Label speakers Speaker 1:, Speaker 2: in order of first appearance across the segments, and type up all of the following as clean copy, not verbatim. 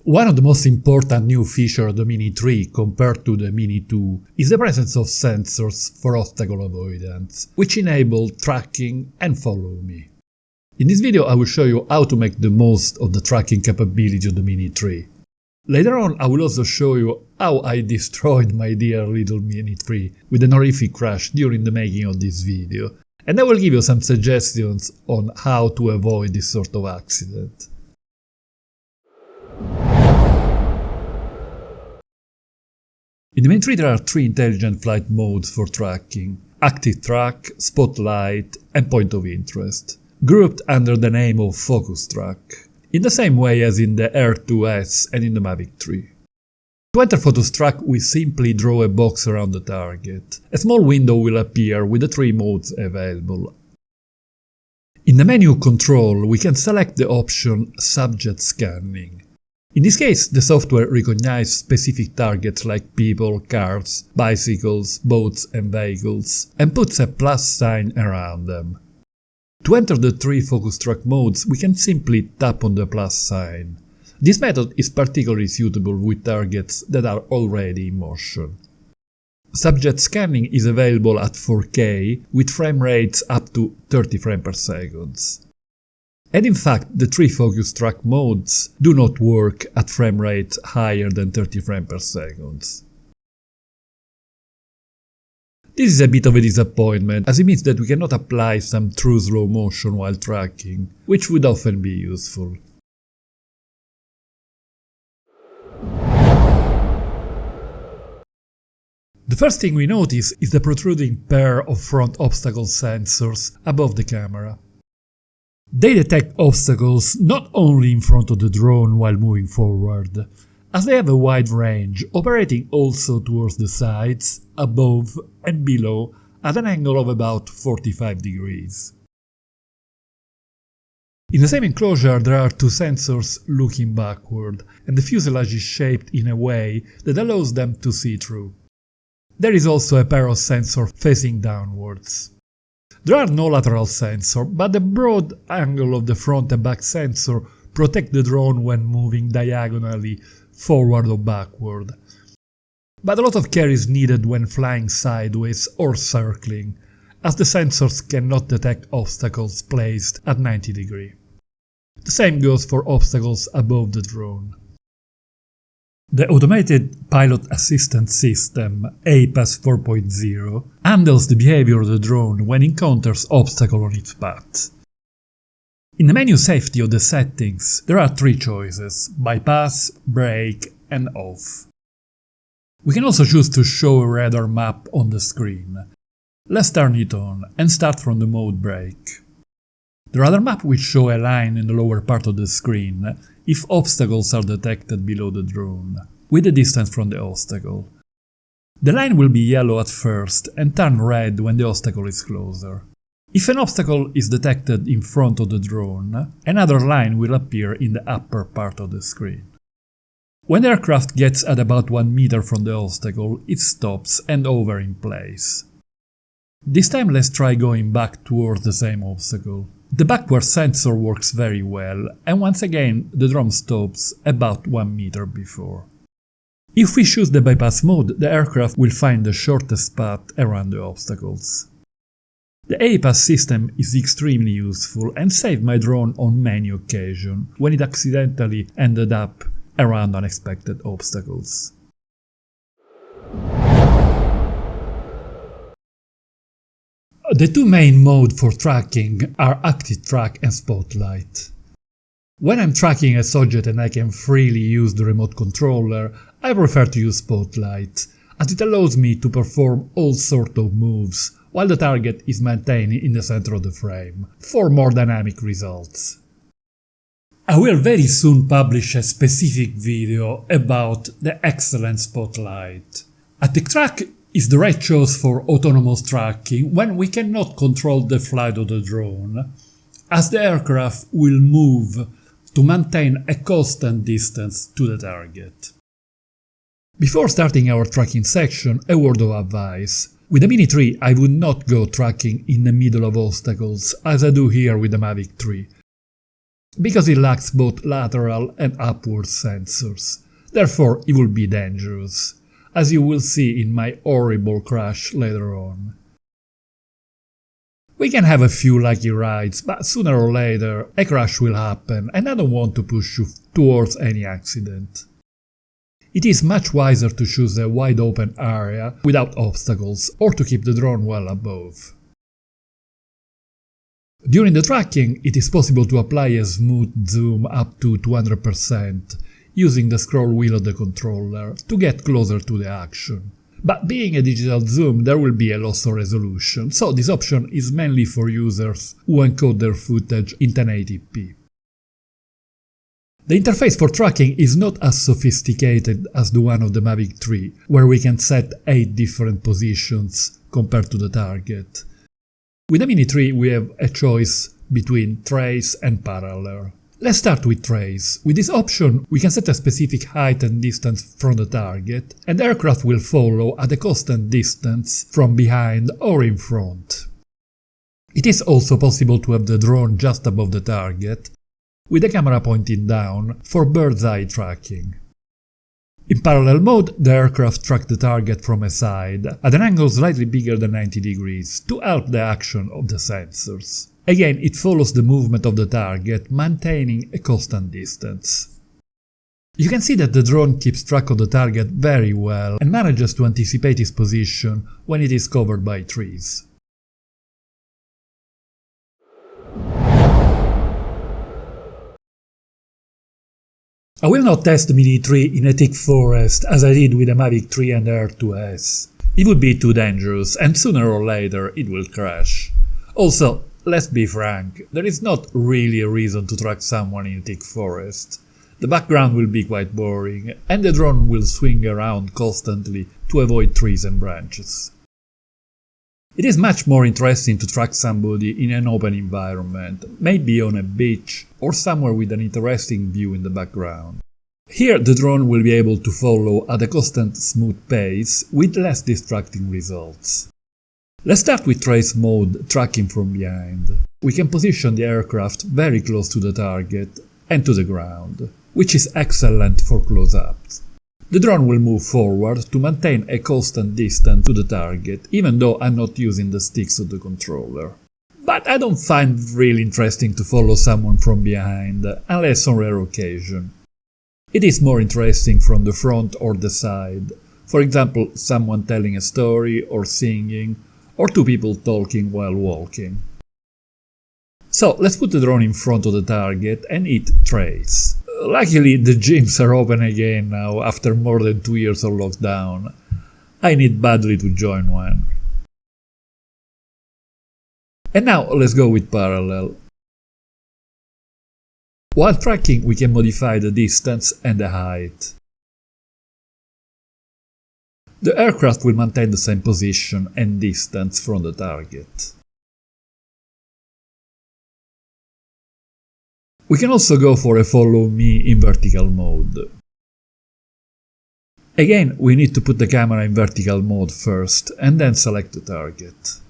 Speaker 1: One of the most important new features of the Mini 3 compared to the Mini 2 is the presence of sensors for obstacle avoidance, which enable tracking and follow me. In this video I will show you how to make the most of the tracking capability of the Mini 3. Later on I will also show you how I destroyed my dear little Mini 3 with an horrific crash during the making of this video, and I will give you some suggestions on how to avoid this sort of accident. In the Mini 3 there are three intelligent flight modes for tracking: Active Track, Spotlight and Point of Interest, grouped under the name of Focus Track, in the same way as in the Air 2S and in the Mavic 3. To enter Focus Track we simply draw a box around the target. A small window will appear with the three modes available. In the menu Control we can select the option Subject Scanning. In this case, the software recognizes specific targets like people, cars, bicycles, boats and vehicles, and puts a plus sign around them. To enter the three focus track modes, we can simply tap on the plus sign. This method is particularly suitable with targets that are already in motion. Subject scanning is available at 4K with frame rates up to 30 frames per second. And in fact, the three focus track modes do not work at frame rates higher than 30 frames per second. This is a bit of a disappointment, as it means that we cannot apply some true slow motion while tracking, which would often be useful. The first thing we notice is the protruding pair of front obstacle sensors above the camera. They detect obstacles not only in front of the drone while moving forward, as they have a wide range, operating also towards the sides, above and below at an angle of about 45 degrees. In the same enclosure there are two sensors looking backward, and the fuselage is shaped in a way that allows them to see through. There is also a pair of sensors facing downwards. There are no lateral sensors, but the broad angle of the front and back sensor protect the drone when moving diagonally forward or backward. But a lot of care is needed when flying sideways or circling, as the sensors cannot detect obstacles placed at 90 degrees. The same goes for obstacles above the drone. The Automated Pilot Assistance System, APAS 4.0, handles the behavior of the drone when it encounters obstacles on its path. In the menu Safety of the settings, there are three choices: Bypass, Brake and Off. We can also choose to show a radar map on the screen. Let's turn it on and start from the mode Brake. The radar map will show a line in the lower part of the screen if obstacles are detected below the drone, with the distance from the obstacle. The line will be yellow at first and turn red when the obstacle is closer. If an obstacle is detected in front of the drone, another line will appear in the upper part of the screen. When the aircraft gets at about 1 meter from the obstacle, it stops and hovers in place. This time let's try going back towards the same obstacle. The backward sensor works very well, and once again the drone stops about 1 meter before. If we choose the bypass mode, the aircraft will find the shortest path around the obstacles. The APAS system is extremely useful and saved my drone on many occasions when it accidentally ended up around unexpected obstacles. The two main modes for tracking are Active Track and Spotlight. When I'm tracking a subject and I can freely use the remote controller, I prefer to use Spotlight, as it allows me to perform all sorts of moves while the target is maintained in the center of the frame, for more dynamic results. I will very soon publish a specific video about the excellent Spotlight. Active Track is the right choice for autonomous tracking when we cannot control the flight of the drone, as the aircraft will move to maintain a constant distance to the target. Before starting our tracking section, a word of advice. With the Mini 3 I would not go tracking in the middle of obstacles as I do here with the Mavic 3. because it lacks both lateral and upward sensors. Therefore, it will be dangerous, as you will see in my horrible crash later on. We can have a few lucky rides, but sooner or later a crash will happen and I don't want to push you towards any accident. It is much wiser to choose a wide open area without obstacles or to keep the drone well above. During the tracking, it is possible to apply a smooth zoom up to 200% using the scroll wheel of the controller to get closer to the action. But being a digital zoom, there will be a loss of resolution, so this option is mainly for users who encode their footage in 1080p. The interface for tracking is not as sophisticated as the one of the Mavic 3, where we can set 8 different positions compared to the target. With the Mini 3 we have a choice between trace and parallel. Let's start with trace. With this option we can set a specific height and distance from the target, and the aircraft will follow at a constant distance from behind or in front. It is also possible to have the drone just above the target, with the camera pointing down for bird's eye tracking. In parallel mode, the aircraft tracks the target from a side, at an angle slightly bigger than 90 degrees, to help the action of the sensors. Again, it follows the movement of the target, maintaining a constant distance. You can see that the drone keeps track of the target very well and manages to anticipate its position when it is covered by trees. I will not test the Mini 3 in a thick forest as I did with the Mavic 3 and Air 2S. It would be too dangerous and sooner or later it will crash. Also, let's be frank, there is not really a reason to track someone in a thick forest. The background will be quite boring and the drone will swing around constantly to avoid trees and branches. It is much more interesting to track somebody in an open environment, maybe on a beach or somewhere with an interesting view in the background. Here the drone will be able to follow at a constant smooth pace with less distracting results. Let's start with trace mode, tracking from behind. We can position the aircraft very close to the target and to the ground, which is excellent for close-ups. The drone will move forward to maintain a constant distance to the target, even though I'm not using the sticks of the controller. But I don't find it really interesting to follow someone from behind, unless on rare occasion. It is more interesting from the front or the side, for example someone telling a story or singing, or two people talking while walking. So let's put the drone in front of the target and hit trace. Luckily the gyms are open again now after more than 2 years of lockdown. I need badly to join one. And now let's go with parallel. While tracking we can modify the distance and the height. The aircraft will maintain the same position and distance from the target. We can also go for a follow me in vertical mode. Again, we need to put the camera in vertical mode first and then select the target.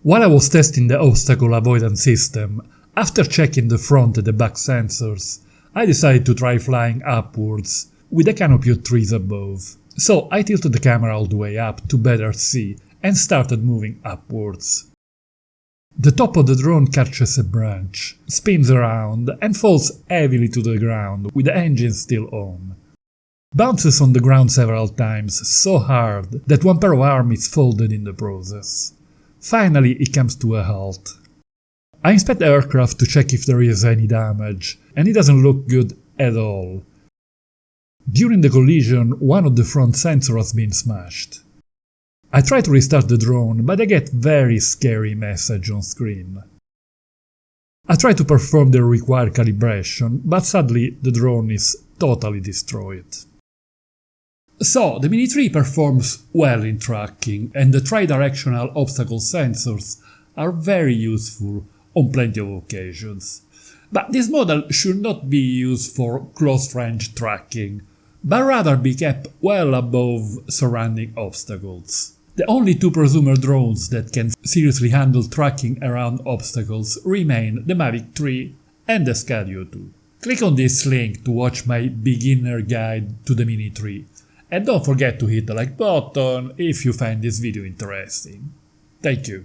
Speaker 1: While I was testing the obstacle avoidance system, after checking the front and the back sensors, I decided to try flying upwards with a canopy of trees above. So I tilted the camera all the way up to better see and started moving upwards. The top of the drone catches a branch, spins around and falls heavily to the ground with the engine still on. Bounces on the ground several times so hard that one pair of arms is folded in the process. Finally it comes to a halt. I inspect the aircraft to check if there is any damage, and it doesn't look good at all. During the collision, one of the front sensors has been smashed. I try to restart the drone, but I get very scary message on screen. I try to perform the required calibration, but sadly the drone is totally destroyed. So, the Mini 3 performs well in tracking, and the tri-directional obstacle sensors are very useful on plenty of occasions. But this model should not be used for close-range tracking, but rather be kept well above surrounding obstacles. The only two prosumer drones that can seriously handle tracking around obstacles remain the Mavic 3 and the Scadio 2. Click on this link to watch my beginner guide to the Mini 3, and don't forget to hit the like button if you find this video interesting. Thank you.